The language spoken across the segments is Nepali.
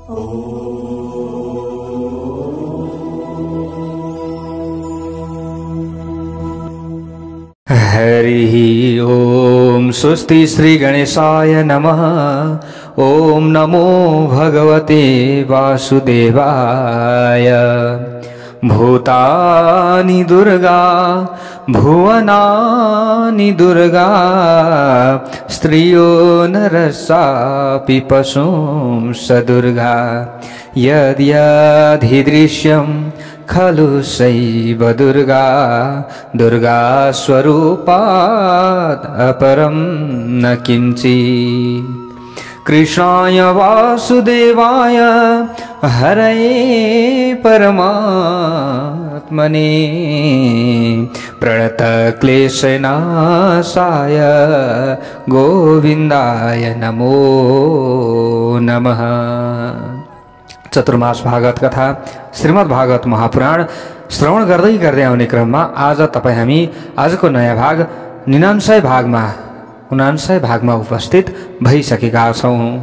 हरि ओम। स्वस्ति श्री गणेशाय नमः। ओम नमो भगवते वासुदेवाय। भूतानि दुर्गा भुवनानि दुर्गा स्त्रियो नरसापि पशुंस दुर्गा यद्यधिदृश्यं खलु सैव दुर्गा दुर्गा स्वरूपात् अपरं न किंचित्। कृष्णाय वासुदेवाय हरये परमात्मने प्रणतक्लेशनाशाय गोविन्दाय नमो नमः। चतुर्मास भागवत कथा श्रीमद् भागवत महापुराण श्रवण गर्दै गर्दै आउने क्रममा आज तपाईं हामी आजको नयाँ भाग 99 भागमा उपस्थित भइसकेका छौं।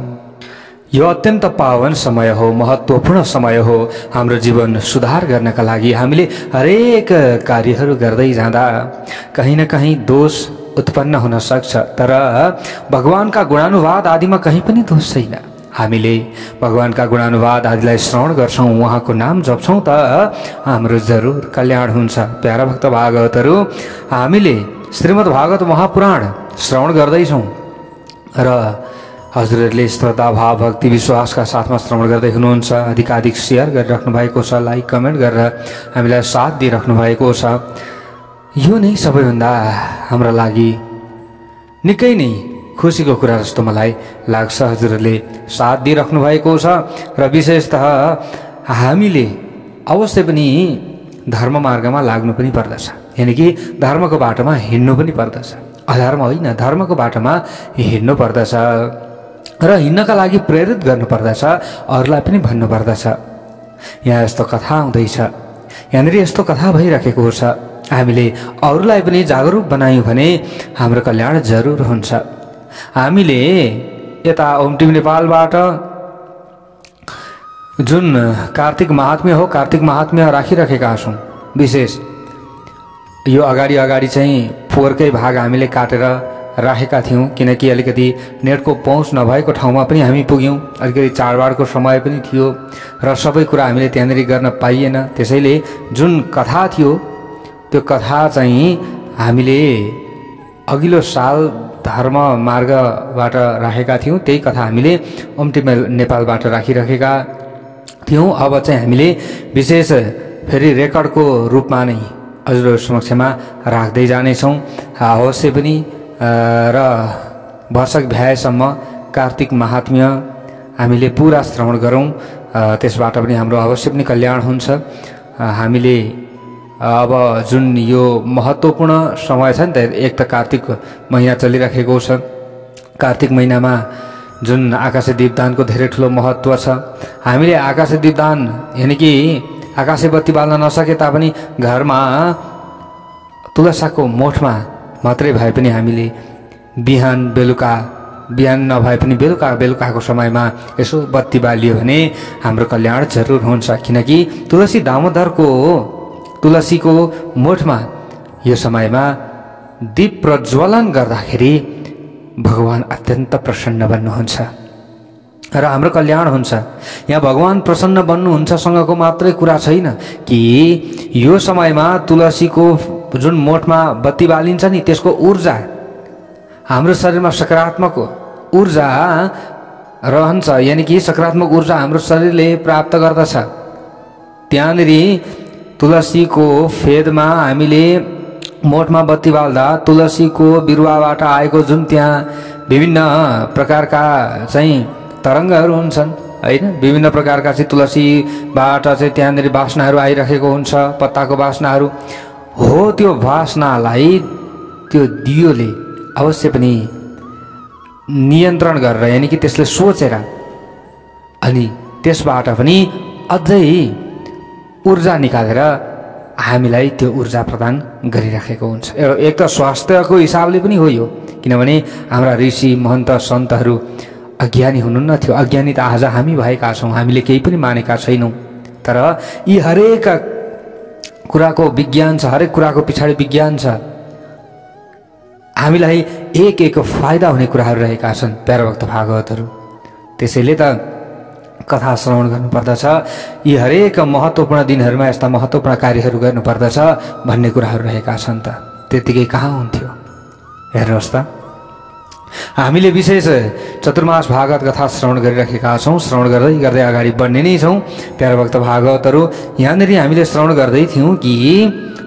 यो अत्यन्त पावन समय हो, महत्त्वपूर्ण समय हो। हाम्रो जीवन सुधार गर्नका लागि हामीले हरेक कार्यहरू गर्दै जाँदा कहीं न कहीं दोष उत्पन्न हुन सक्छ, तर भगवानका गुणानुवाद आदिमा कहीं पनि दोष छैन। हामीले भगवानका गुणानुवाद आदिलाई श्रवण गर्छौं, उहाँको नाम जप्छौं त हाम्रो जरुर कल्याण हुन्छ। प्यारा भक्त भागवतहरू, हामीले श्रीमद् भागवत महापुराण श्रवण गर्दैछौं र हजुरहरूले श्रद्धा भाव भक्ति विश्वासका साथमा श्रवण गर्दै हुनुहुन्छ। अधिकाधिक शेयर गरिराख्नु भएको छ, लाइक कमेन्ट गरेर हामीलाई साथ दिइराख्नु भएको छ। यो नै सबैभन्दा हाम्रो लागि निकै नै खुसीको कुरा जस्तो मलाई लाग्छ। हजुरहरूले साथ दिइराख्नु भएको छ र विशेषतः हामीले अवश्य पनि धर्म मार्गमा लाग्नु पनि पर्दछ, यानि कि धर्मको बाटोमा हिँड्नु पनि पर्दछ। अधर्म होइन, धर्मको बाटोमा हिँड्नु पर्दछ र हिँड्नका लागि प्रेरित गर्नु पर्दछ, अरूलाई पनि भन्नु पर्दछ। यहाँ यस्तो कथा हुँदैछ, यहाँनिर यस्तो कथा भइरहेको छ। हामीले अरूलाई पनि जागरुक बनायौँ भने हाम्रो कल्याण जरुर हुन्छ। हामीले यता ओम टिभी नेपालबाट जुन कार्तिक महात्म्य हो, कार्तिक महात्म्य राखिरहेका छौँ। विशेष यो अगाडि चाहिँ फोहोरकै भाग हामीले काटेर राखेका थियौँ, किनकि अलिकति नेटको पहुँच नभएको ठाउँमा पनि हामी पुग्यौँ। अलिकति चाडबाडको समय पनि थियो र सबै कुरा हामीले त्यहाँनिर गर्न पाइएन। त्यसैले जुन कथा थियो त्यो कथा चाहिँ हामीले अघिल्लो साल धर्म मार्गबाट राखेका थियौँ। त्यही कथा हामीले ओम टिभी नेपालबाट राखिरहेका थियौँ। अब चाहिँ हामीले विशेष फेरि रेकर्डको रूपमा नै हजुरहरू समक्षमा राख्दै जानेछौँ। अवश्य पनि र वर्षक भ्याएसम्म कार्तिक महात्म्य हामीले पुरा श्रवण गरौँ, त्यसबाट पनि हाम्रो अवश्य पनि कल्याण हुन्छ। हामीले अब जुन यो महत्त्वपूर्ण समय छ नि त, एक त कार्तिक महिना चलिरहेको छ। कार्तिक महिनामा जुन आकाशे दीपदानको धेरै ठुलो महत्त्व छ। हामीले आकाशे दीपदान यानि कि आकाशे बत्ती बाल्न नसके तापनि घरमा तुलसाको मोठमा मात्रै भए पनि हामीले बिहान नभए पनि बेलुकाको समयमा यसो बत्ती बालियो भने हाम्रो कल्याण जरुर हुन्छ। किनकि तुलसी दामोदरको तुलसीको मोठमा यो समयमा दीप प्रज्वलन गर्दाखेरि भगवान अत्यन्त प्रसन्न बन्नुहुन्छ र हाम्रो कल्याण हुन्छ। यहाँ भगवान प्रसन्न बन्नुहुन्छ सँगको मात्रै कुरा छैन कि यो समयमा तुलसीको जुन मोठमा बत्ती बालिन्छ नि, त्यसको ऊर्जा हाम्रो शरीरमा सकारात्मक ऊर्जा रहन्छ, यानि कि सकारात्मक ऊर्जा हाम्रो शरीरले प्राप्त गर्दछ। त्यहाँनिर तुलसीको फेदमा हामीले मोठमा बत्ती बाल्दा तुलसीको बिरुवाबाट आएको जुन त्यहाँ विभिन्न प्रकारका चाहिँ तरङ्गहरू हुन्छन् हैन, विभिन्न प्रकारका चाहिँ तुलसीबाट चाहिँ त्यहाँनिर वासनाहरू आइरहेको हुन्छ, पत्ताको वासनाहरू हो। त्यो वासनालाई त्यो दियोले अवश्य पनि नियन्त्रण गरेर, यानि कि त्यसले सोचेर अनि त्यसबाट पनि अझै ऊर्जा निकालेर हामीलाई त्यो ऊर्जा प्रदान गरिराखेको हुन्छ। एक त स्वास्थ्यको हिसाबले पनि हो यो, किनभने हाम्रा ऋषि महन्त सन्तहरू अज्ञानी हुनुहुन्न थियो। अज्ञानी त आज हामी भएका छौँ, हामीले केही पनि मानेका छैनौँ। तर यी हरेक कुराको विज्ञान छ, हरेक कुराको पछाडि विज्ञान छ। हामीलाई एक एक फाइदा हुने कुराहरू रहेका छन् प्यारा भक्त भागवतहरू। त्यसैले त कथा श्रवण गर्नुपर्दछ, यी हरेक महत्त्वपूर्ण दिनहरूमा यस्ता महत्त्वपूर्ण कार्यहरू गर्नुपर्दछ भन्ने कुराहरू रहेका छन्। त त्यतिकै कहाँ हुन्थ्यो? हेर्नुहोस् त, हामीले विशेष चतुर्मास भागवत कथा श्रवण गरिरहेका छौँ। श्रवण गर्दै गर्दै अगाडि बढ्ने नै छौँ प्यारा भक्त भागवतहरू। यहाँनिर हामीले श्रवण गर्दै थियौँ कि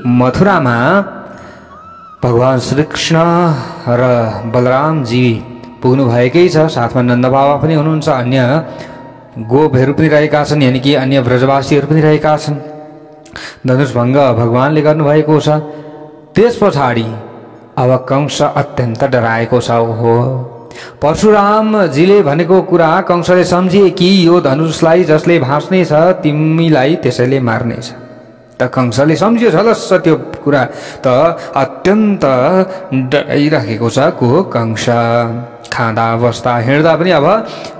मथुरामा भगवान् श्रीकृष्ण र बलरामजी पुग्नु भएकै छ। साथमा नन्द बाबा पनि हुनुहुन्छ, अन्य गोपहरू पनि रहेका छन्, यानि कि अन्य ब्रजवासीहरू पनि रहेका छन्। धनुषभङ्ग भगवान्ले गर्नुभएको छ। त्यस पछाडि अब कंस अत्यन्त डराएको छ। ओहो, परशुरामजीले भनेको कुरा कंसले सम्झे कि यो धनुषलाई जसले भाँच्ने छ तिमीलाई त्यसैले मार्नेछ। त कंसले सम्झ्यो झलस्स त्यो कुरा, त अत्यन्त डराइरहेको छ को कंस। खाँदा बस्दा हिँड्दा पनि अब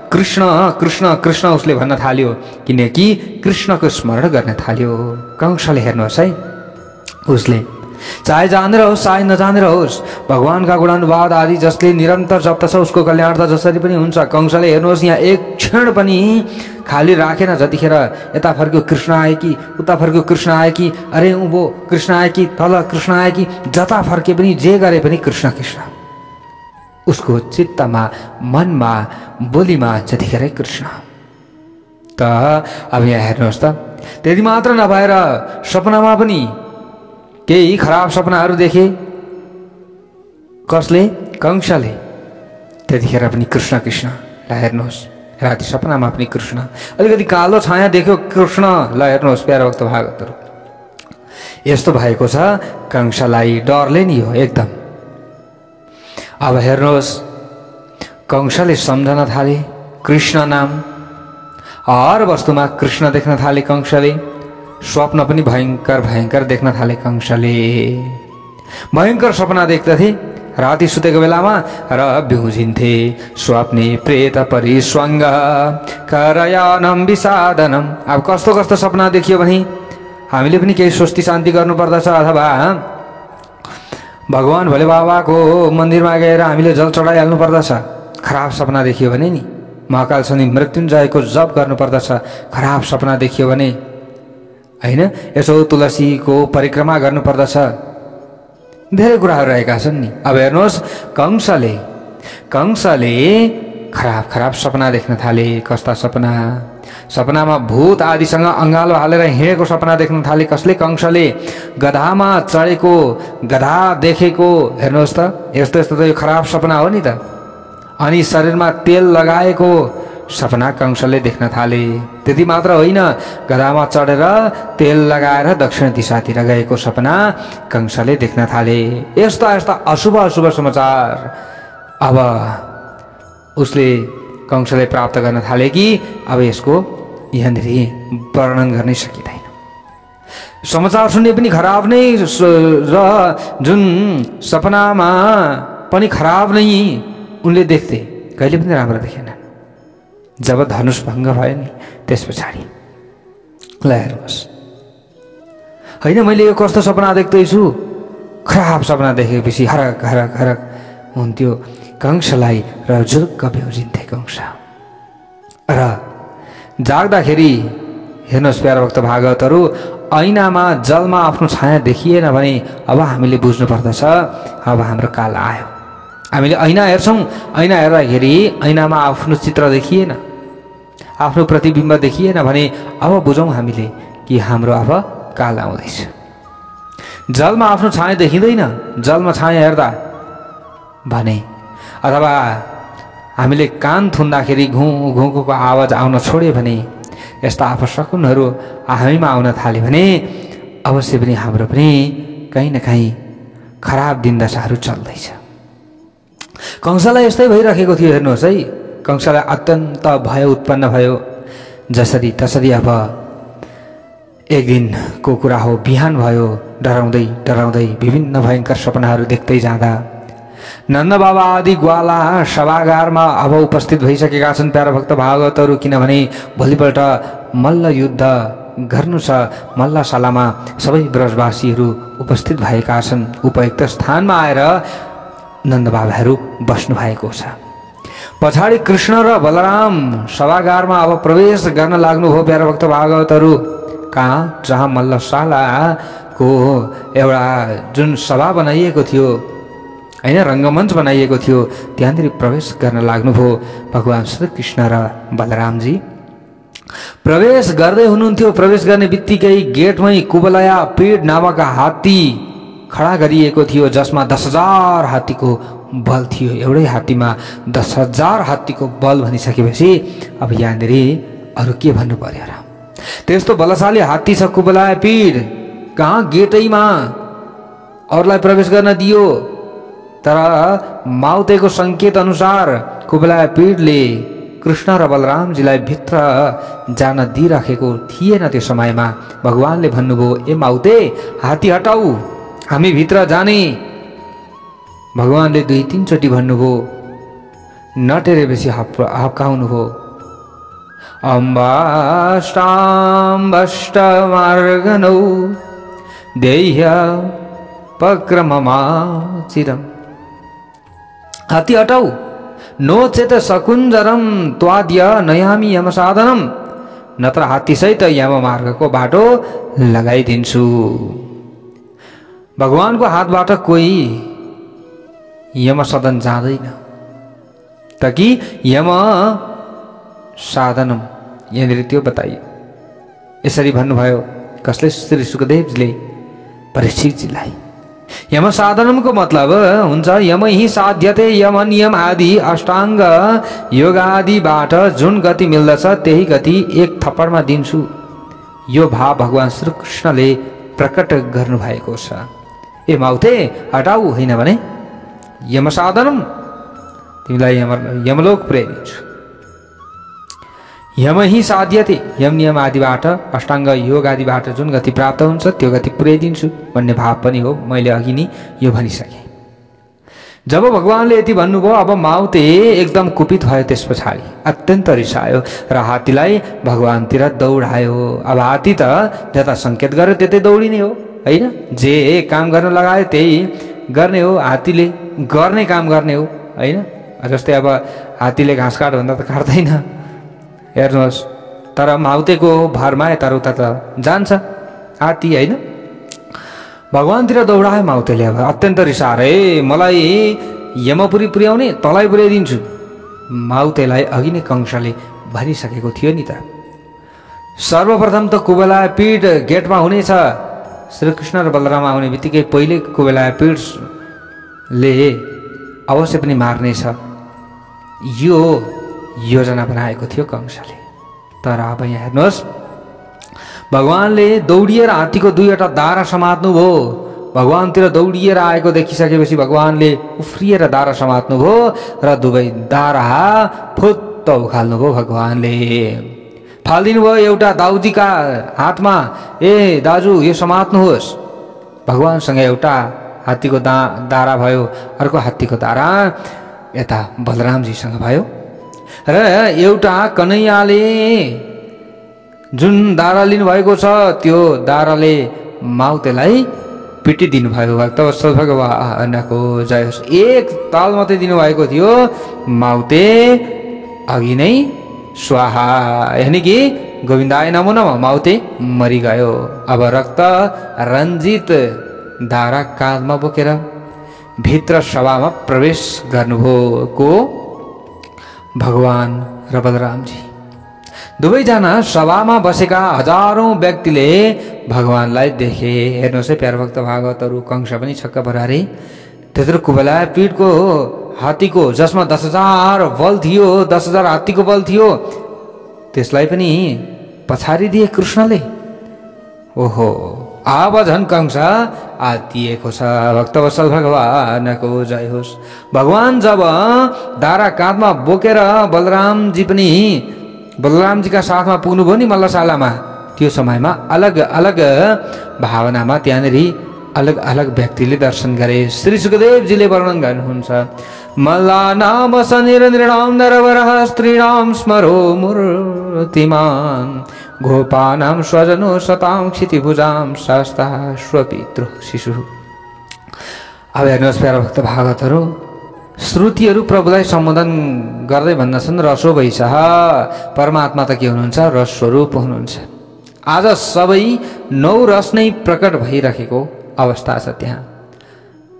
कृष्ण कृष्ण कृष्ण उसले भन्न थाल्यो, किनकि कृष्णको स्मरण गर्न थाल्यो कंसले। हेर्नुहोस् है, उसले चाहे जानेर होस् चाहे नजानेर होस् भगवानका गुणानुवाद आदि जसले निरन्तर जप्दछ उसको कल्याण त जसरी पनि हुन्छ। कंसले हेर्नुहोस् यहाँ एक क्षण पनि खाली राखेन। जतिखेर यता फर्क्यो कृष्ण आए कि, उता फर्क्यो कृष्ण आए कि, अरे उँभो कृष्ण आए कि, तल कृष्ण आए कि, जता फर्के पनि जे गरे पनि कृष्ण कृष्ण। उसको चित्तमा, मनमा, बोलीमा जतिखेरै कृष्ण। त अब यहाँ हेर्नुहोस् त, त्यति मात्र नभएर सपनामा पनि केही खराब सपनाहरू देखे। कसले? कंसले। त्यतिखेर पनि कृष्ण कृष्ण। ल हेर्नुहोस्, राति सपनामा पनि कृष्ण। अलिकति कालो छाया देख्यो कृष्ण। ल हेर्नुहोस् प्यारा भक्त भागवतहरू, यस्तो भएको छ। कंसलाई डरले नि हो एकदम। अब हेर्नुहोस्, कंसले सम्झन थाले कृष्ण नाम। हर वस्तुमा कृष्ण देख्न थाले कंसले। स्वप्न पनि भयङ्कर भयङ्कर देख्न थाले कंसले। भयङ्कर सपना देख्दथे राति सुतेको बेलामा र बिउजिन्थे। स्वप्ने प्रेत परिस्वङ्ग करयानम विषादनम। अब कस्तो कस्तो सपना देखियो भने हामीले पनि केही स्वस्ति शान्ति गर्नुपर्दछ, अथवा भगवान् भोले बाबाको मन्दिरमा गएर हामीले जल चढाइहाल्नु पर्दछ। खराब सपना देखियो भने नि महाकाल शनि मृत्युञ्जयको जप गर्नुपर्दछ। खराब सपना देखियो भने हैन, यसो तुलसीको परिक्रमा गर्नुपर्दछ। धेरै कुराहरू रहेका छन् नि। अब हेर्नुहोस्, कंसले खराब खराब सपना देख्न थाले। कस्ता सपना? सपनामा भूत आदिसँग अङ्गालो हालेर हिँडेको सपना देख्न थाले। कसले? कंसले। गधामा चढेको, गधा देखेको। हेर्नुहोस् त, यस्तो यस्तो त यो खराब सपना हो नि त। अनि शरीरमा तेल लगाएको सपना कंसले देख्न थाले। त्यति मात्र होइन, गधामा चढेर तेल लगाएर दक्षिण दिशातिर गएको सपना कंसले देख्न थाले। यस्ता यस्ता अशुभ अशुभ समाचार अब उसले कंसले प्राप्त गर्न थाले कि अब यसको यहाँनिर वर्णन गर्नै सकिँदैन। समाचार सुन्ने पनि खराब नै र जुन सपनामा पनि खराब नै उनले देख्थे, कहिले पनि राम्रो देखेनन्। जब धनुष भङ्ग भयो नि त्यस पछाडि। ल हेर्नुहोस्, होइन मैले यो कस्तो सपना देख्दैछु? खराब सपना देखेपछि हरक हरक हरक हुन्थ्यो कंसलाई र जुरुक्क बेउजिन्थे कंस। र जाग्दाखेरि हेर्नुहोस् प्यारा भक्त भागवतहरू, ऐनामा जलमा आफ्नो छाया देखिएन भने अब हामीले बुझ्नु पर्दछ अब हाम्रो काल आयो। हामीले ऐना हेर्छौँ, ऐना हेर्दाखेरि ऐनामा आफ्नो चित्र देखिएन, आफ्नो प्रतिबिम्ब देखिएन भने अब बुझौँ हामीले कि हाम्रो अब काल आउँदैछ। जलमा आफ्नो छाया देखिँदैन, जलमा छाया हेर्दा भने, अथवा हामीले कान थुन्दाखेरि घुँघुको आवाज आउन छोड्यो भने, यस्ता अपशकुनहरू हामीमा आउन थाल्यो भने अवश्य पनि हाम्रो पनि कहीँ न कहीँ खराब दिनदशाहरू चल्दैछ। कंसलाई यस्तै भइरहेको थियो। हेर्नुहोस् है, कंसलाई अत्यन्त भय उत्पन्न भयो। जसरी तसरी अब एक दिनको कुरा हो, बिहान भयो, डराउँदै डराउँदै विभिन्न भयङ्कर सपनाहरू देख्दै जाँदा नन्द बाबा आदि ग्वाला सभागारमा अब उपस्थित भइसकेका छन् प्यारा भक्त भागवतहरू, किनभने भोलिपल्ट मल्ल युद्ध गर्नु छ। मल्लशालामा सबै ब्रजवासीहरू उपस्थित भएका छन्। उपयुक्त स्थानमा आएर नन्द बाबाहरू बस्नु भएको छ। पछाडि कृष्ण र बलराम सभागारमा अब प्रवेश गर्न लाग्नुभयो प्यारा भक्त भागवतहरू। कहाँ? जहाँ मल्लशालाको एउटा जुन सभा बनाइएको थियो हैन, रङ्गमञ्च बनाइएको थियो, त्यहाँनिर प्रवेश गर्न लाग्नुभयो भगवान श्री कृष्ण र बलरामजी। प्रवेश गर्दै हुनुहुन्थ्यो। प्रवेश गर्ने बित्तिकै गेटमै कुबलया पीड नामक हात्ती खडा गरिएको थियो, जसमा 10,000 हात्तीको बल थियो। एउटै हात्तीमा 10,000 हात्तीको बल भनिसकेपछि अब यहाँनिर अरू के भन्नु पर्यो र? त्यस्तो बलशाली हात्ती छ कुबलया पीड। कहाँ? गेटैमा अरूलाई प्रवेश गर्न दियो, तर माउतेको सङ्केत अनुसार कुबलया पीडले कृष्ण र बलरामजीलाई भित्र जान दिइराखेको थिएन। त्यो समयमा भगवानले भन्नुभयो, ए माउते हात्ती हटाऊ, हामी भित्र जाने। भगवानले 2-3 चोटि भन्नुभयो, नटेरेपछि हप्काउनुभयो। अम्बाष्टाम्बष्टमार्गनौ देह्य पक्रममा चिरम। हात्ती हटाऊ, नो चेत सकुञ्जरम त्वाद्य नयामी यम साधनम, नत्र हात्तीसहित यम मार्गको बाटो लगाइदिन्छु। भगवानको हातबाट कोही यम सदन जाँदैन, ताकि यम साधनम यहाँनिर त्यो बताइयो। यसरी भन्नुभयो कसले? श्री सुखदेवजीले परीक्षितजीलाई। यम साधनमको मतलब हुन्छ यम ही साध्यते, यम नियम आदि अष्टाङ्ग योग आदिबाट जुन गति मिल्दछ त्यही गति एक थप्पडमा दिन्छु। यो भाव भगवान श्री कृष्णले प्रकट गर्नुभएको छ। ए माउते हटाऊ, होइन भने यम साधनम, तिमीलाई यमलोक पुर्याइदिन्छु। यम ही साध्यते, यम नियम आदिबाट अष्टाङ्ग योग आदिबाट जुन गति प्राप्त हुन्छ त्यो गति पुर्याइदिन्छु भन्ने भाव पनि हो। मैले अघि नै यो भनिसकेँ। जब भगवानले यति भन्नुभयो, अब माउते एकदम कुपित भयो। त्यस पछाडि अत्यन्त रिसायो र हात्तीलाई भगवानतिर दौडायो। अब हात्ती त जता सङ्केत गर्यो त्यतै दौडिने हो होइन? जे काम गर्न लगायो त्यही गर्ने हो, हात्तीले गर्ने काम गर्ने हो होइन? जस्तै अब हात्तीले घाँस काट भन्दा त काट्दैन, हेर्नुहोस्। तर माउतेको भरमा यताउता त जान्छ हात्ती होइन? भगवानतिर दौडायो माउतेले। अब अत्यन्त रिसाएर, ए मलाई यमपुरी पुर्याउने, तँलाई पुर्याइदिन्छु। माउतेलाई अघि नै कंसले भनिसकेको थियो नि त। सर्वप्रथम त कुबलया पीड गेटमा हुनेछ। श्रीकृष्ण र बलराम आउने बित्तिकै पहिले कुबलया पीडले अवश्य पनि मार्नेछ, यो योजना बनाएको थियो कंसले। तर अब यहाँ हेर्नुहोस्, भगवानले दौडिएर हात्तीको 2वटा दारा समात्नुभयो। भगवानतिर दौडिएर आएको देखिसकेपछि भगवानले उफ्रिएर दारा समात्नुभयो र दुवै दारा फुत्त उखाल्नुभयो। भगवानले फालिदिनु भयो एउटा दाउदीका हातमा, ए दाजु यो समात्नुहोस्। भगवानसँग एउटा हात्तीको दारा भयो, अर्को हात्तीको दारा यता बलरामजीसँग भयो। र एउटा कन्हैयाले जुन दारा लिनुभएको छ त्यो दाराले माउतेलाई पिटिदिनु भयो। भक्तवत्सल भगवानको जय होस्। एक ताल मात्रै दिनुभएको थियो, माउते अघि नै स्वाहा, यानी कि गोविन्दाय नमो नमः, माउते मरिगयो। अब रक्त रञ्जित दारा काँधमा बोकेर भित्र सभामा प्रवेश गर्नुभयो को भगवान र बलरामजी। दुवैजना सभामा बसेका हजारौं व्यक्तिले भगवानलाई देखे। हेर्नुहोस् है प्यारो भक्त भागवतहरू, कंस पनि छक्क परारे। त्यत्रो कुबलया पीडको हात्तीको जसमा 10,000 बल थियो, 10,000 हात्तीको बल थियो, त्यसलाई पनि पछाडि दिए कृष्णले। ओहो, अब झन् कंस आत्तिएको छ। भक्तवत्सल भगवानको जय होस्। भगवान जब दारा काँधमा बोकेर बलरामजीका साथमा पुग्नुभयो नि मल्लशालामा, त्यो समयमा अलग अलग भावनामा त्यहाँनिर अलग अलग व्यक्तिले दर्शन गरे। श्री सुखदेवजीले वर्णन गर्नुहुन्छ, मल्ला नाम सनिरन्द्रणाम नरवरः स्त्रीणाम स्मरो मूर्तिमान गोपानाम स्वजनो सताम क्षितिभुजाम शास्ता स्वपितृ शिशु। अब हेर्नुहोस् प्यारा भक्त भागवतहरू, श्रुतिहरू प्रभुलाई सम्बोधन गर्दै भन्दछन् रसो वैसः, परमात्मा त के हुनुहुन्छ? रस स्वरूप हुनुहुन्छ। आज सबै 9 रस नै प्रकट भइरहेको अवस्था छ त्यहाँ।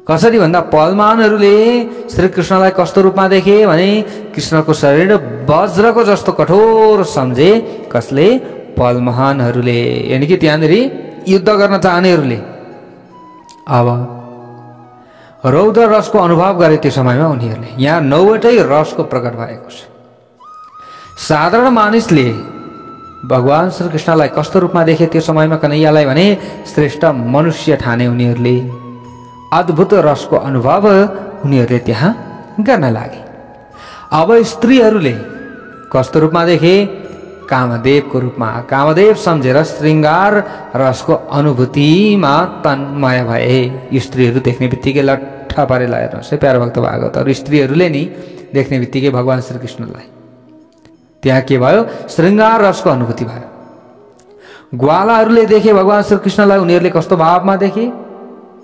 कसरी भन्दा पलमानहरूले श्रीकृष्णलाई कस्तो रूपमा देखे भने कृष्णको शरीर वज्रको जस्तो कठोर सम्झे। कसले? पलमहानहरूले, यानि कि त्यहाँनिर युद्ध गर्न चाहनेहरूले। अब रौद्र रसको अनुभव गरे त्यो समयमा उनीहरूले। यहाँ 9वटै रसको प्रकट भएको छ। साधारण मानिसले भगवान श्रीकृष्णलाई कस्तो रूपमा देखे त्यो समयमा कन्हैयालाई भने श्रेष्ठ मनुष्य ठाने उनीहरूले। अद्भुत रसको अनुभव उनीहरूले त्यहाँ गर्न लागे। अब स्त्रीहरूले कस्तो रूपमा देखे? कामदेवको रूपमा। कामदेव सम्झेर श्रृङ्गार रसको अनुभूतिमा तन्मय भए। स्त्रीहरू देख्ने बित्तिकै लट्ठ पारेर हेर्नुहोस् है प्यारो भक्त भागवतहरू, स्त्रीहरूले नि देख्ने बित्तिकै भगवान श्रीकृष्णलाई त्यहाँ के भयो? श्रृङ्गार रसको अनुभूति भयो। ग्वालाहरूले देखे भगवान श्रीकृष्णलाई, उनीहरूले कस्तो भावमा देखे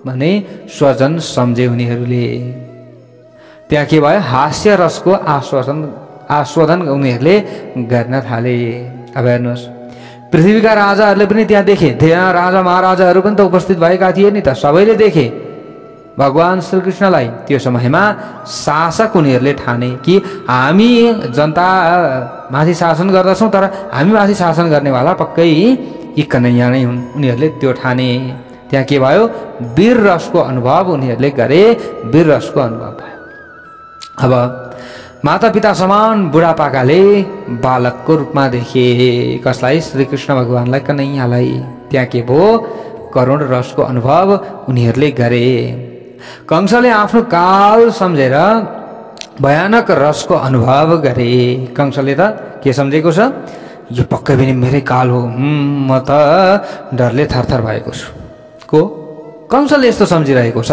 भने स्वजन सम्झे उनीहरूले। त्यहाँ के भयो? हास्य रसको आस्वादन उनीहरूले गर्न थाले। अब हेर्नुहोस्, पृथ्वीका राजाहरूले पनि त्यहाँ देखे। त्यहाँ राजा महाराजाहरू पनि त उपस्थित भएका थिए नि त, सबैले देखे भगवान श्रीकृष्णलाई। त्यो समयमा शासक उनीहरूले ठाने कि हामी जनता माथि शासन गर्दछौँ, तर हामी माथि शासन गर्नेवाला पक्कै यी कन्हैया नै हुन्। उनीहरूले त्यो ठाने। त्यहाँ के भयो? वीर रसको अनुभव उनीहरूले गरे। वीर रसको अनुभव भयो। अब माता पिता समान बुढापाकाले बालकको रूपमा देखे। कसलाई? श्रीकृष्ण भगवानलाई, कन्हैयालाई। त्यहाँ के भयो? करुण रसको अनुभव उनीहरूले गरे। कंसले आफ्नो काल सम्झेर भयानक रसको अनुभव गरे। कंसले त के सम्झेको छ? यो पक्कै पनि मेरै काल हो, म त डरले थरथर भएको छु। को? कंसले यस्तो सम्झिरहेको छ।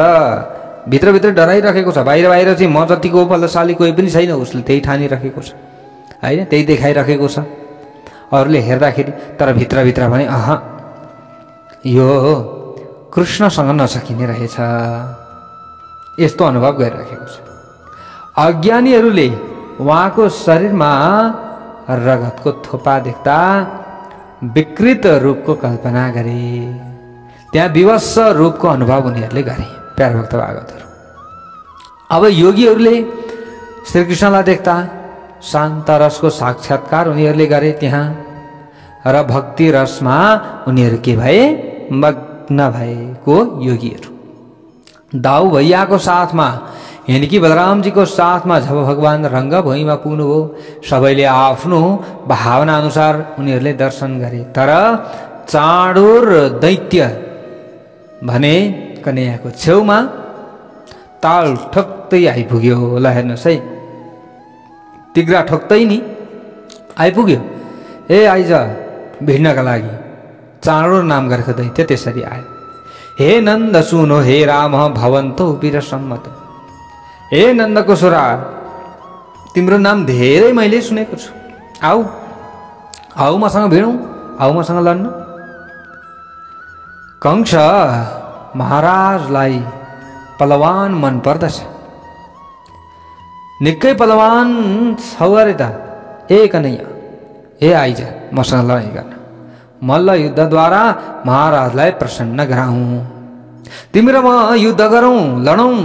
भित्रभित्र डराइरहेको छ। बाहिर चाहिँ म जतिको बलशाली कोही पनि छैन, उसले त्यही ठानिरहेको छ होइन, त्यही देखाइरहेको छ अरूले हेर्दाखेरि। तर भित्रभित्र भने यो कृष्णसँग नसकिने रहेछ, यस्तो अनुभव गरिरहेको छ। अज्ञानीहरूले उहाँको शरीरमा रगतको थोपा देख्दा विकृत रूपको कल्पना गरे। त्यहाँ विवश रूपको अनुभव उनीहरूले गरे। प्यारो भक्त भागवतहरू, अब योगीहरूले श्रीकृष्णलाई देख्दा शान्त रसको साक्षात्कार उनीहरूले गरे त्यहाँ। र भक्ति रसमा उनीहरू के भए? मग्न भएको योगीहरू। दाउ भैयाको साथमा, यानी कि बलरामजीको साथमा जब भगवान रङ्गभूमिमा पुग्नुभयो, सबैले आफ्नो भावना अनुसार उनीहरूले दर्शन गरे। तर चाँडुर दैत्य भने कन्हैयाको छेउमा ताल ठोक्दै आइपुग्यो। ल हेर्नुहोस् है, तिग्रा ठोक्दै नि आइपुग्यो। आइज भिड्नका लागि चाँडुर नाम गरेको दैत्य त्यसरी आयो। हे नन्द सुनो, हे राम भवन्तौ वीर सम्मत। हे नन्दको छोरा, तिम्रो नाम धेरै मैले सुनेको छु। आऊ मसँग भिडौँ, आऊ मसँग लड्नु। कंस महाराजलाई पलवान मन पर्दछ, निकै पलवान छौ अरे त। कन्हैया, आइज मसँग लडाइँ गर्न। मल्ल युद्धद्वारा महाराजलाई प्रसन्न गराउँ। तिम्रो म युद्ध गरौँ, लडौँ,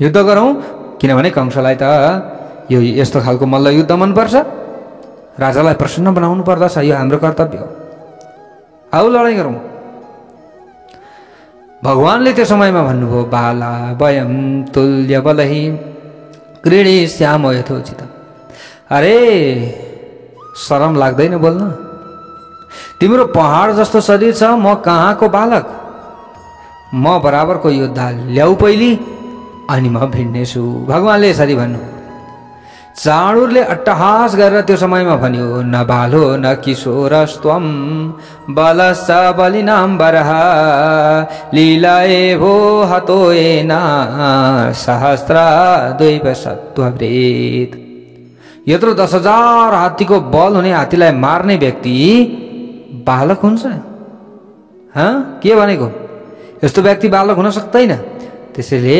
युद्ध गरौँ। किनभने कंसलाई त यो यस्तो खालको मल्ल युद्ध मनपर्छ। राजालाई प्रसन्न बनाउनु पर्दछ, यो हाम्रो कर्तव्य हो। आऊ लडाइँ गरौँ। भगवानले त्यो समयमा भन्नुभयो, बाला वयम तुल्य बलहि क्रीडिष्याम यथोचित। अरे शरम लाग्दैन बोल्न? तिम्रो पहाड जस्तो शरीर छ, म कहाँको बालक? म बराबरको योद्धा ल्याऊ पहिली, अनि म भिड्नेछु। भगवानले यसरी भन्नु। चाणूरले अट्टहास गरेर त्यो समयमा भन्यो, न बालो न किशोरस्त्वम बलश्च बलिनाम बरह लीलाए भो हतोएन सहस्र द्वैप सत्ववृत। यत्रो 10,000 हात्तीको बल हुने हात्तीलाई मार्ने व्यक्ति बालक हुन्छ? के भनेको? यस्तो व्यक्ति बालक हुन सक्दैन। त्यसैले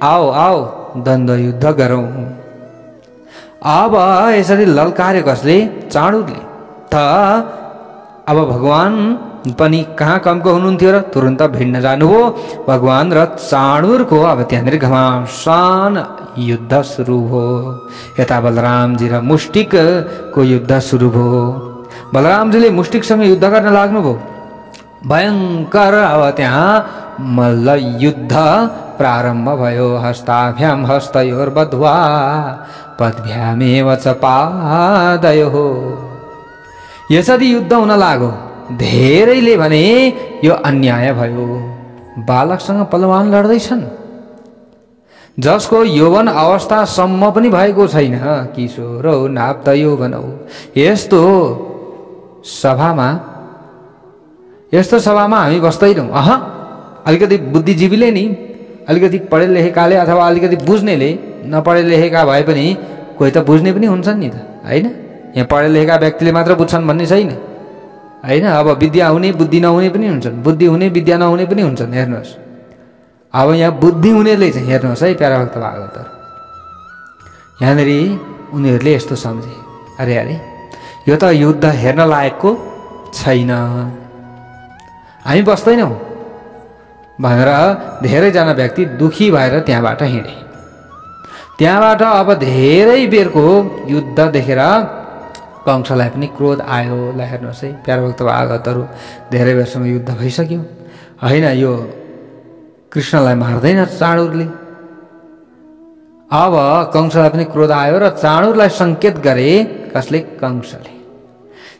आओ आओ द्वन्द्व युद्ध गरौँ। अब यसरी ललकार्यो कसले? चाणूरले। त अब भगवान पनि कहाँ कमको हुनुहुन्थ्यो र तुरन्त भिड्न जानुभयो। भगवान र चाणूरको अब त्यहाँनिर घमासान युद्ध सुरु भयो। यता बलरामजी र मुष्टिकको युद्ध सुरु भयो। बलरामजीले मुष्टिकसँग युद्ध गर्न लाग्नुभयो। भयङ्कर अब त्यहाँ मल्ल युद्ध प्रारम्भ भयो। हस्ताभ्याम हस्तयोर्बध्वा पद्भ्यामेव च पादयोः। यसरी युद्ध हुन लाग्यो। धेरैले भने यो अन्याय भयो, बालकसँग पलवान लड्दैछन् जसको यौवन अवस्थासम्म पनि भएको छैन। किशोरौ नाप्त यौवनौ। यस्तो सभामा हामी बस्दैनौँ। अलिकति बुद्धिजीवीले नि, अलिकति पढे लेखेकाले अथवा अलिकति बुझ्नेले, नपढे लेखेका भए पनि कोही त बुझ्ने पनि हुन्छन् नि त, होइन? यहाँ पढे लेखेका व्यक्तिले मात्र बुझ्छन् भन्ने छैन, होइन? अब विद्या हुने बुद्धि नहुने पनि हुन्छन्, बुद्धि हुने विद्या नहुने पनि हुन्छन्। हेर्नुहोस्, अब यहाँ बुद्धि हुनेले चाहिँ हेर्नुहोस् है प्यारा भक्त भागवतहरु, यहाँनिर उनीहरूले यस्तो सम्झे, अरे अरे यो त युद्ध हेर्न लायकको छैन, हामी बस्दैनौँ भनेर धेरैजना व्यक्ति दुखी भएर त्यहाँबाट हिँडे। त्यहाँबाट अब धेरै बेरको युद्ध देखेर कंसलाई पनि क्रोध आयो। ल हेर्नुहोस् है प्यारा भक्त भागवतहरु, धेरै बेरसम्म युद्ध भइसक्यो, होइन? यो कृष्णलाई मार्दैन चाणूरले। अब कंसलाई पनि क्रोध आयो र चाणूरलाई संकेत गरे। कसले? कंसले।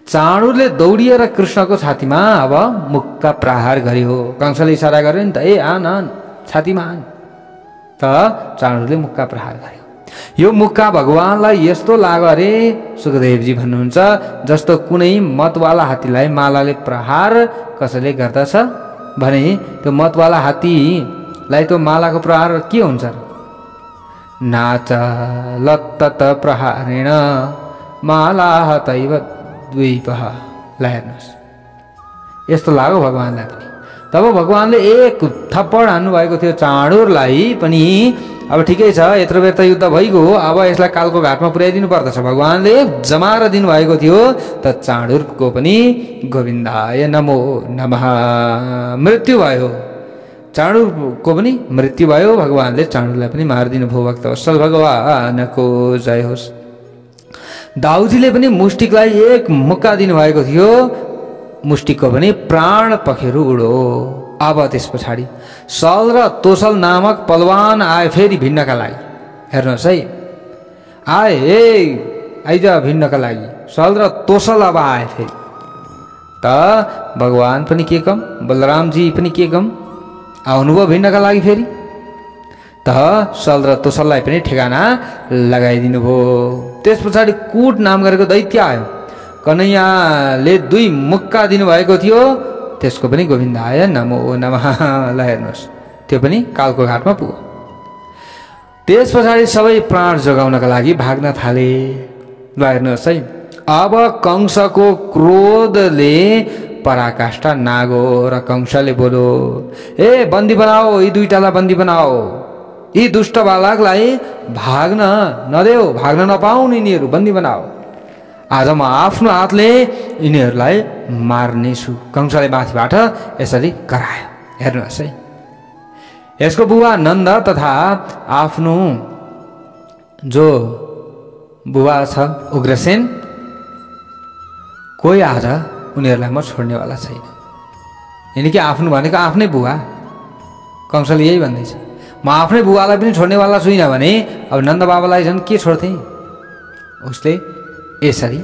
चाणूरले दौडिएर कृष्णको छातीमा अब मुक्का प्रहार गर्यो। कंसले इशारा गर्यो नि त, ए आन आन छातीमा आन। त चाणूरले मुक्का प्रहार गर्यो। यो मुक्का भगवानलाई यस्तो लाग्यो, अरे सुखदेवजी भन्नुहुन्छ, जस्तो कुनै मतवाला हात्तीलाई मालाले प्रहार कसैले गर्दछ भने त्यो मतवाला हात्तीलाई त्यो मालाको प्रहार के हुन्छ? नाच लत्तत प्रहारेण माला तैव द्वीपः। ल हेर्नुहोस्, यस्तो लाग्यो भगवानलाई पनि। तब भगवानले एक थप्पड हान्नु भएको थियो चाणूरलाई पनि। अब ठिकै छ, यत्रो बेर त युद्ध भइगयो, अब यसलाई कालको घाटमा पुर्याइदिनु पर्दछ। भगवानले जमाएर दिनुभएको थियो त चाणूरको पनि गोविन्दाय नमो नमः मृत्यु भयो। चाणूरको पनि मृत्यु भयो। भगवानले चाणूरलाई पनि मारिदिनु भयो। भक्तवत्सल भगवानको जय होस्। दाउजीले पनि मुष्टिकलाई एक मुक्का दिनुभएको थियो, मुष्टिकको पनि प्राण पखेरु उडो। अब त्यस पछाडि सल र तोसल नामक पलवान आए फेरि भिड्नका लागि। हेर्नुहोस् है, आइज भिड्नका लागि सल र तोसल अब आए फेरि। त भगवान पनि के कम, बलरामजी पनि के कम आउनुभयो भिड्नका लागि फेरि। त सल र तोसललाई पनि ठेगाना लगाइदिनु भयो। त्यस पछाडि कुट नाम गरेको दैत्य आयो। कन्हैयाले 2 मुक्का दिनुभएको थियो, त्यसको पनि गोविन्दाय नमो नमः। ल हेर्नुहोस्, त्यो पनि कालको घाटमा पुग्यो। त्यस पछाडि सबै प्राण जोगाउनका लागि भाग्न थाले। ल हेर्नुहोस् है, अब कंसको क्रोधले पराकाष्ठा नागो र कंसले बोलो, ए बन्दी बनाओ, यी 2टालाई बन्दी बनाओ, यी दुष्ट बालकलाई भाग्न नदेऊ, भाग्न नपाउन्, यिनीहरू बन्दी बनाओ। आज म आफ्नो हातले यिनीहरूलाई मार्नेछु। कंसले माथिबाट यसरी करायो। हेर्नुहोस् है, यसको बुबा नन्द तथा आफ्नो जो बुबा छ उग्रसेन, कोही आज उनीहरूलाई म छोड्नेवाला छैन। यानि कि आफ्नो भनेको आफ्नै बुबा। कंसले यही भन्दैछ, म आफ्नै बुबालाई पनि छोड्नेवाला छुइनँ भने अब नन्द बाबालाई झन् के छोड्थे? उसले यसरी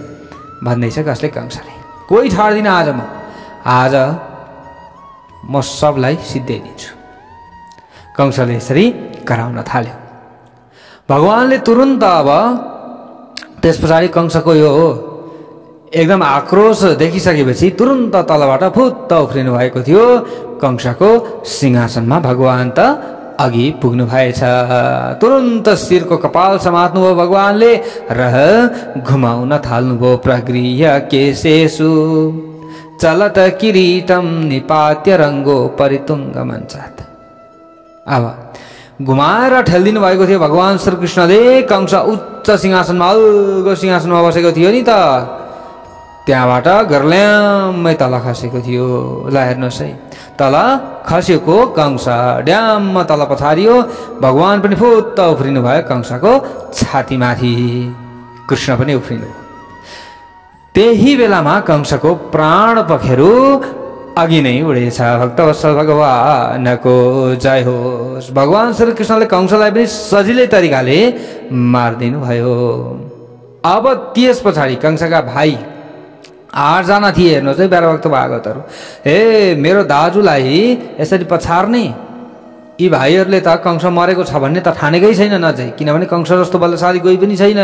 भन्दैछ। कसले? कंसले। कोही छाड्दिन आज म सबलाई सिद्ध्याइदिन्छु। कंसले यसरी कराउन थाल्यो। भगवानले तुरुन्त अब त्यस पछाडि कंसको यो एकदम आक्रोश देखिसकेपछि तुरुन्त तलबाट फुत्त उफ्रिनु भएको थियो। कंसको सिंहासनमा भगवान त अघि पुग्नु भएछ। तुरुन्त शिरको कपाल समात्नुभयो भगवानले र घुमाउन थाल्नुभयो। प्रगृह्य केशेषु चलत किरीटम निपात्य रङ्गो परितुङ्ग मञ्चात्। अब घुमाएर ठेल्दिनु भएको थियो भगवान श्रीकृष्णले। कंस उच्च सिंहासनमा अल्गो सिंहासनमा बसेको थियो नि त, त्यहाँबाट गर्ल्याम्मै तल खसेको थियो। ल हेर्नुहोस् है, तल खसेको कंस ड्याममा तल पछारियो। भगवान पनि फुत्त उफ्रिनु भयो कंसको छातीमाथि। कृष्ण पनि उफ्रिनु। त्यही बेलामा कंसको प्राण पखेरु अघि नै उडेछ। भक्तवत्सल भगवानको जय होस्। भगवान श्रीकृष्णले कंसलाई पनि सजिलै तरिकाले मारिदिनु भयो। अब त्यस पछाडि कंसका भाइ 8 जना थिए। हेर्नुहोस् है प्यारा भक्त भागवतहरू, हे मेरो दाजुलाई यसरी पछार्ने यी भाइहरूले त कंस मरेको छ भन्ने त ठानेकै छैन नजै, किनभने कंस जस्तो बलशाली कोही पनि छैन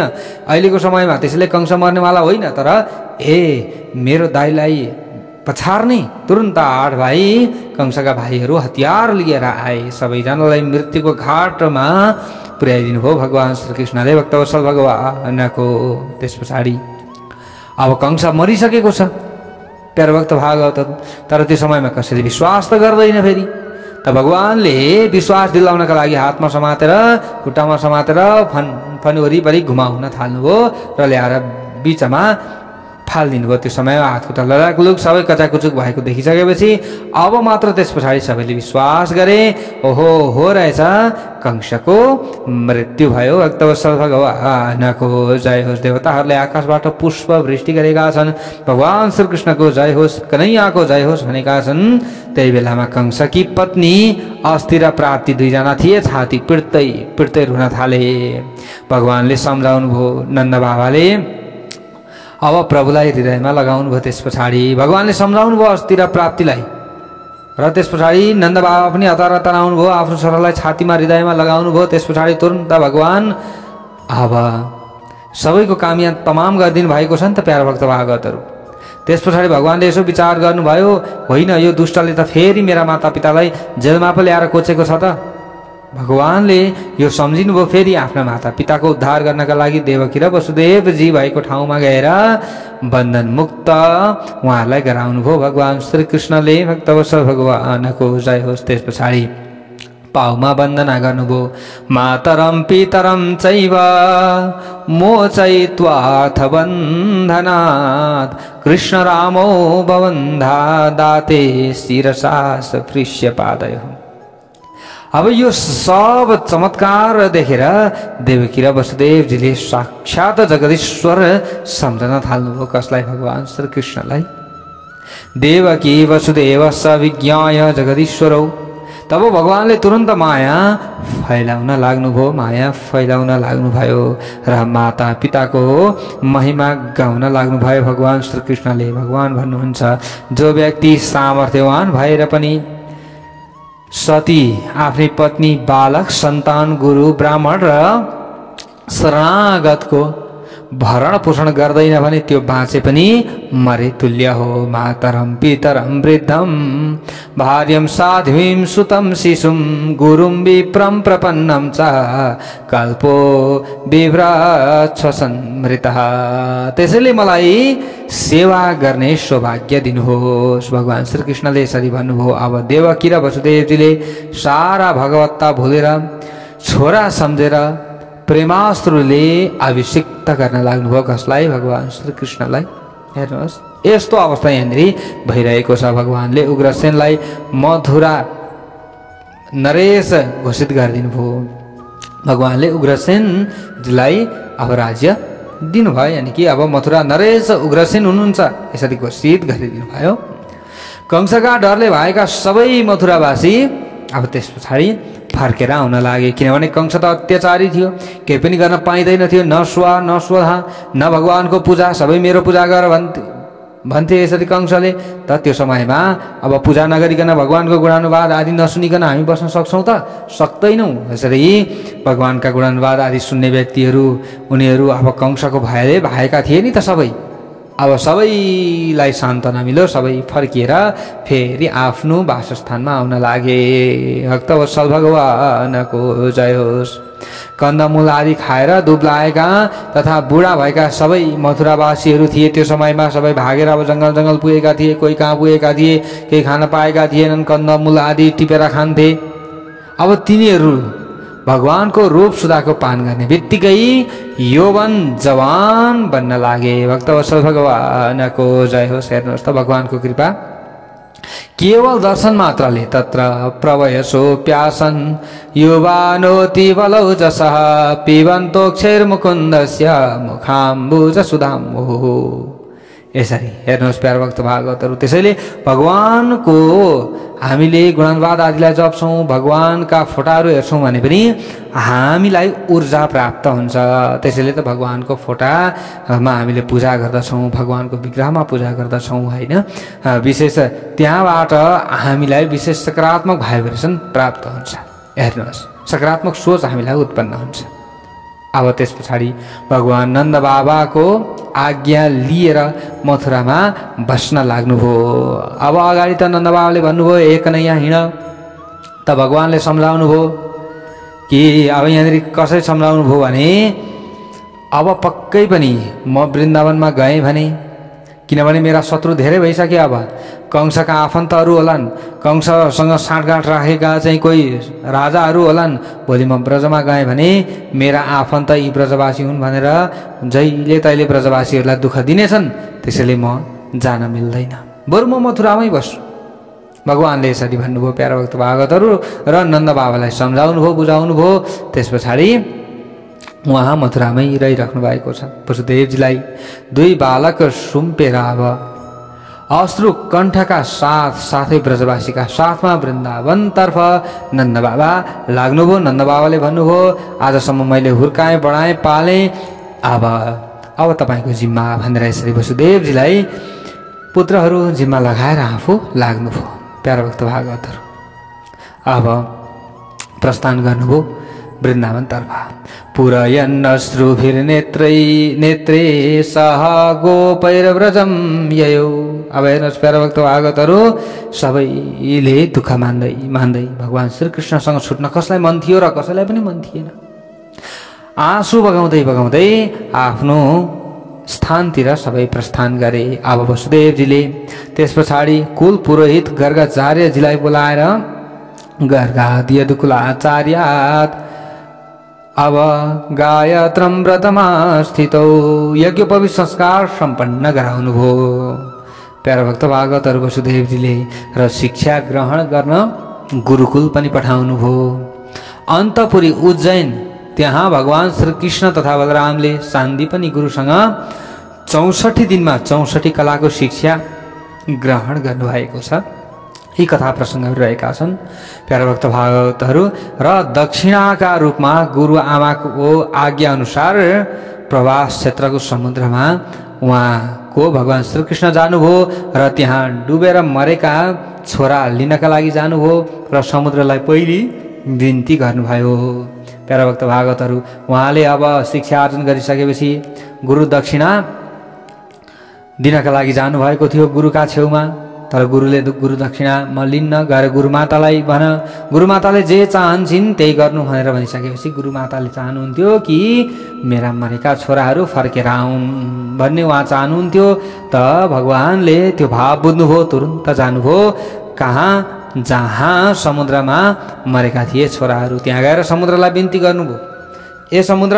अहिलेको समयमा। त्यसैले कंस मर्नेवाला होइन, तर मेरो दाइलाई पछार्ने तुरुन्त 8 भाइ कंसका भाइहरू हतियार लिएर आए। सबैजनालाई मृत्युको घाटमा पुर्याइदिनु भयो भगवान श्रीकृष्णले भक्तवत्सल भगवानको। त्यस पछाडि अब कंस मरिसकेको छ प्यारो भक्त भागवतहरू, तर त्यो समयमा कसैले विश्वास त गर्दैन। फेरि त भगवानले विश्वास दिलाउनका लागि हातमा समातेर खुट्टामा समातेर फन वरिपरि घुमाउन थाल्नुभयो र ल्याएर बिचमा फालिदिनु भयो। त्यो समयमा हातखुट्टा लडाकलुक सबै कचाकुचुक भएको देखिसकेपछि अब मात्र त्यस पछाडि सबैले विश्वास गरे, ओहो हो रहेछ कंसको मृत्यु भयो। भक्तवत्सल भगवानको जय होस्। देवताहरूले आकाशबाट पुष्प वृष्टि गरेका छन्। भगवान श्रीकृष्णको जय होस्, कन्हैयाको जय होस् भनेका छन्। त्यही बेलामा कंसकी पत्नी अस्थिर प्राप्ति 2 जना थिए। छाती पिट्दै पिट्दै रुन थाले। भगवानले सम्झाउनु भयो नन्द बाबाले, अब प्रभुलाई हृदयमा लगाउनु भयो। त्यस पछाडि भगवानले सम्झाउनु भयो अस्थिर प्राप्तिलाई र त्यस पछाडि नन्द बाबा पनि हतार हतार आउनुभयो, आफ्नो छोरालाई छातीमा हृदयमा लगाउनु भयो। त्यस पछाडि तुरुन्त भगवान अब सबैको काम यहाँ तमाम गरिदिनु भएको छ नि त प्यारो भक्त भागवतहरू। त्यस पछाडि भगवानले यसो विचार गर्नुभयो, होइन यो दुष्टले त फेरि मेरा मातापितालाई जेलमा पो ल्याएर कोचेको छ त। भगवानले यो सम्झिनुभयो, फेरि आफ्ना माता पिताको उद्धार गर्नका लागि देवकी र वसुदेवजी भएको ठाउँमा गएर बन्धन मुक्त उहाँहरूलाई गराउनु भयो भगवान श्रीकृष्णले। भक्तवत्सल भगवानको जय होस्। त्यस पछाडि पाउमा वन्दना गर्नुभयो। मातरम पितरम चैव मोचयित्वाथ बन्धनात् कृष्ण रामो बबन्धा दाते शिरसा स्पृश्य पादयोः। अब यो सब चमत्कार देखेर देवकी र वसुदेवजीले साक्षात जगदीश्वर सम्झन थाल्नुभयो। कसलाई? भगवान श्रीकृष्णलाई। देवकी वसुदेव स विज्ञाय जगदीश्वरौ। तब भगवानले तुरन्त माया फैलाउन लाग्नुभयो, माया फैलाउन लाग्नुभयो र माता पिताको महिमा गाउन लाग्नुभयो भगवान श्रीकृष्णले। भगवान भन्नुहुन्छ, जो व्यक्ति सामर्थ्यवान भएर पनि सती आफ्नै पत्नी बालक सन्तान गुरु ब्राह्मण र शरणागतको भरण पोषण गर्दैन भने त्यो बाँचे पनि मरे तुल्य हो। मातरम पितरम वृद्धम भार्यम साध्वीं सुतम शिशुम गुरुम विप्रम प्रपन्नम च कल्पो बिभ्रच्छसन्मृतः। त्यसैले मलाई सेवा गर्ने सौभाग्य दिनुहोस्। भगवान श्रीकृष्णले यसरी भन्नुभयो। अब देवकी र वसुदेवजीले सारा भगवत्ता भुलेर छोरा सम्झेर प्रेमास्त्रुले अभिषिक्त गर्न लाग्नुभयो। कसलाई? भगवान श्रीकृष्णलाई। हेर्नुहोस् यस्तो अवस्था यहाँनिर भइरहेको छ। भगवानले उग्रसेनलाई मथुरा नरेश घोषित गरिदिनु भयो। भगवानले उग्रसेनलाई अब राज्य दिनुभयो, यानि कि अब मथुरा नरेश उग्रसेन हुनुहुन्छ यसरी घोषित गरिदिनु भयो। कंसका डरले भएका सबै मथुरावासी अब त्यस पछाडि फर्केर आउन लागे, किनभने कंस त अत्याचारी थियो, केही पनि गर्न पाइँदैन थियो। न स्वा न स्वधा न भगवानको पूजा, सबै मेरो पूजा गर भन्थे यसरी कंसले। त त्यो समयमा अब पूजा नगरिकन भगवानको गुणानुवाद आदि नसुनिकन हामी बस्न सक्छौँ त? सक्दैनौँ। यसरी भगवानका गुणानुवाद आदि सुन्ने व्यक्तिहरू उनीहरू अब कंसको भयले भएका थिए नि त सबै। अब सबैलाई सान्त्वना मिल्यो, सबै फर्किएर फेरि आफ्नो वासस्थानमा आउन लागे। भक्तवत्सल भगवानको जय होस्। कन्दमूल आदि खाएर दुब्लाएका तथा बुढा भएका सबै मथुरावासीहरू थिए त्यो समयमा। सबै भागेर अब जङ्गल जङ्गल पुगेका थिए, कोही कहाँ पुगेका थिए, केही खान पाएका थिएनन्, कन्दमूल आदि टिपेर खान्थे। अब तिनीहरू भगवानको रूप सुधाको पान गर्ने बित्तिकै यौवन जवान बन्न लागे। भक्तवत्सल भगवानको जय होस्। हेर्नुहोस् त भगवानको कृपा। केवल दर्शन मात्रले तत्र प्रवयसो प्यासन युवानोति बलौ जसः पिबन्तोक्षैर्मुकुन्दस्य मुखाम्बुज सुधाम्बुः। यसरी हेर्नुहोस् प्यारो भक्त भागवतहरू। त्यसैले भगवानको हामीले गुणानुवाद आदिलाई जप्छौँ, भगवानका फोटाहरू हेर्छौँ भने पनि हामीलाई ऊर्जा प्राप्त हुन्छ। त्यसैले त भगवानको फोटामा हामीले पूजा गर्दछौँ, भगवानको विग्रहमा पूजा गर्दछौँ होइन। विशेष त्यहाँबाट हामीलाई विशेष सकारात्मक भाइब्रेसन प्राप्त हुन्छ। हेर्नुहोस् सकारात्मक सोच हामीलाई उत्पन्न हुन्छ। अब त्यस पछाडि भगवान नन्द बाबाको आज्ञा लिएर मथुरामा बस्न लाग्नुभयो। अब अगाडि त नन्द बाबाले भन्नुभयो एक नैया हिँड, त भगवानले सम्झाउनु भयो कि अब यहाँनिर कसरी सम्झाउनु भयो भने अब पक्कै पनि म वृन्दावनमा गएँ भने, किनभने मेरा शत्रु धेरै भइसके। अब कंसका आफन्तहरू होलान्, कंससँग साँठगाँठ राखेका चाहिँ कोही राजाहरू होलान्। भोलि म ब्रजमा गएँ भने मेरा आफन्त यी ब्रजवासी हुन् भनेर जहिले तहिले ब्रजवासीहरूलाई दुःख दिनेछन्। त्यसैले म जान मिल्दैन, बरु म मथुरामै बस्छु। भगवानले यसरी भन्नुभयो प्यारा भक्त भागवतहरू। र नन्द बाबालाई सम्झाउनु भयो, बुझाउनु भयो। त्यस पछाडि उहाँ मथुरामै रहिराख्नु भएको छ। वसुदेवजीलाई दुई बालक सुम्पेर अब अश्रु कण्ठका साथै ब्रजवासीका साथमा वृन्दावनतर्फ नन्द बाबा लाग्नुभयो। नन्द बाबाले भन्नुभयो आजसम्म मैले हुर्काएँ, बढाएँ, पालेँ, अब तपाईँको जिम्मा भनेर यसरी वसुदेवजीलाई पुत्रहरू जिम्मा लगाएर आफू लाग्नुभयो। प्यारा भक्त भागवतहरू अब प्रस्थान गर्नुभयो वृन्दावनतर्फ। पुरयन्नश्रुभिर्नेत्रे सह गोपैर्व्रजं ययौ। अब हेर्नुहोस् प्यारा भक्त भागवतहरू, सबैले दुःख मान्दै मान्दै भगवान श्रीकृष्णसँग छुट्न कसलाई मन थियो र कसैलाई पनि मन थिएन। आँसु बगाउँदै बगाउँदै आफ्नो स्थानतिर सबै प्रस्थान गरे। अब वसुदेवजीले त्यस पछाडि कुल पुरोहित गर्गाचार्यजीलाई बोलाएर गर्गाद्यदुकुलाचार्यात् अब गायत्रं व्रतमा स्थितौ यज्ञोपवीत संस्कार सम्पन्न गराउनुभयो। प्यारा भक्त भागवतहरू वसुदेवजीले र शिक्षा ग्रहण गर्न गुरुकुल पनि पठाउनुभयो। अन्तपुरी उज्जैन त्यहाँ भगवान श्रीकृष्ण तथा बलरामले सान्दीपनी गुरुसँग 64 दिनमा 64 कलाको शिक्षा ग्रहण गर्नुभएको छ। यी कथा प्रसङ्गहरू रहेका छन् प्यारा भक्त भागवतहरू। र दक्षिणाका रूपमा गुरु आमाको आज्ञा अनुसार प्रवास क्षेत्रको समुद्रमा उहाँको भगवान श्रीकृष्ण जानुभयो र त्यहाँ डुबेर मरेका छोरा लिनका लागि जानुभयो र समुद्रलाई पहिले बिन्ती गर्नुभयो। प्यारा भक्त भागवतहरू उहाँले अब शिक्षा आर्जन गरिसकेपछि गुरु दक्षिणा दिनका लागि जानुभएको थियो गुरुका छेउमा। तर गुरुले गुरु दक्षिणा म लिन्न, गएर गुरुमातालाई भन, गुरुमाताले जे चाहन्छन् त्यही गर्नु भनेर भनिसकेपछि गुरुमाताले चाहनुहुन्थ्यो कि मेरा मरेका छोराहरू फर्केर आउन् भन्ने उहाँ चाहनुहुन्थ्यो। त भगवानले त्यो भाव बुझ्नुभयो, तुरुन्त जानुभयो कहाँ, जहाँ समुद्रमा मरेका थिए छोराहरू। त्यहाँ गएर समुद्रलाई बिन्ती गर्नुभयो, ए समुद्र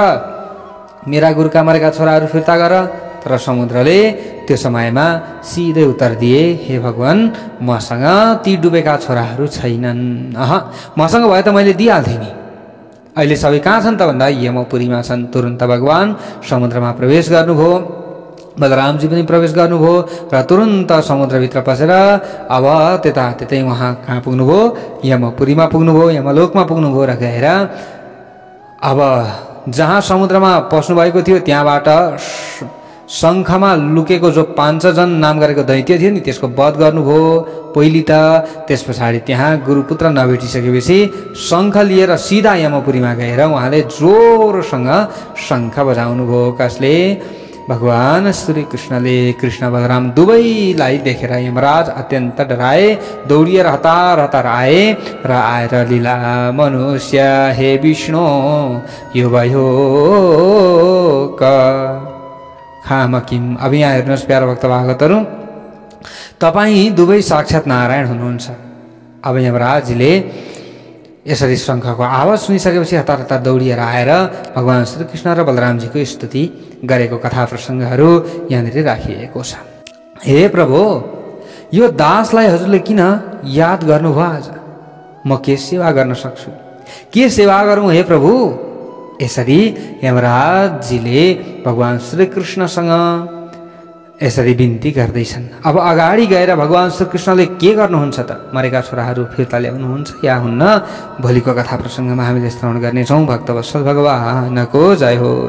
मेरा गुरुका मरेका छोराहरू फिर्ता गर। तर समुद्रले त्यो समयमा सिधै उत्तर दिए, हे भगवान मसँग ती डुबेका छोराहरू छैनन्। मसँग भए त मैले दिइहाल्थेँ नि। अहिले सबै कहाँ छन् त भन्दा यमपुरीमा छन्। तुरुन्त भगवान समुद्रमा प्रवेश गर्नुभयो, बलरामजी पनि प्रवेश गर्नुभयो र तुरुन्त समुद्रभित्र पसेर अब त्यतै उहाँ कहाँ पुग्नुभयो, यमपुरीमा पुग्नुभयो, यमलोकमा पुग्नुभयो र गएर अब जहाँ समुद्रमा पस्नु भएको थियो त्यहाँबाट शङ्खमा लुकेको जो 5 जन नाम गरेको दैत्य थियो नि त्यसको वध गर्नुभयो पहिली त। त्यस पछाडि त्यहाँ गुरुपुत्र नभेटिसकेपछि शङ्ख लिएर सिधा यमपुरीमा गएर उहाँले जोरोसँग शङ्ख बजाउनु भयो। कसले? भगवान श्री कृष्णले। कृष्ण बलराम दुवैलाई देखेर यमराज अत्यन्त डराए, दौडिएर हतार हतार आए र आएर लीला मनुष्य हे विष्णु यो भयो खाम किम। अब यहाँ हेर्नुहोस् प्यारा भक्त भागवतहरू, तपाईँ दुवै साक्षात् नारायण हुनुहुन्छ। अब यमराजले यसरी शङ्खको आवाज सुनिसकेपछि हतार हतार दौडिएर आएर भगवान श्रीकृष्ण र बलरामजीको स्तुति गरेको कथा प्रसङ्गहरू यहाँनिर राखिएको छ। हे प्रभु, यो दासलाई हजुरले किन याद गर्नुभयो? आज म के सेवा गर्न सक्छु? के सेवा गरौँ हे प्रभु? यसरी यमराजजीले भगवान श्रीकृष्णसँग यसरी बिन्ती गर्दैछन्। अब अगाडि गएर भगवान श्रीकृष्णले के गर्नुहुन्छ त? मरेका छोराहरू फिर्ता ल्याउनुहुन्छ या हुन्न? भोलिको कथा प्रसङ्गमा हामीले श्रवण गर्नेछौँ। भक्तवत्सल भगवानको जय होस्।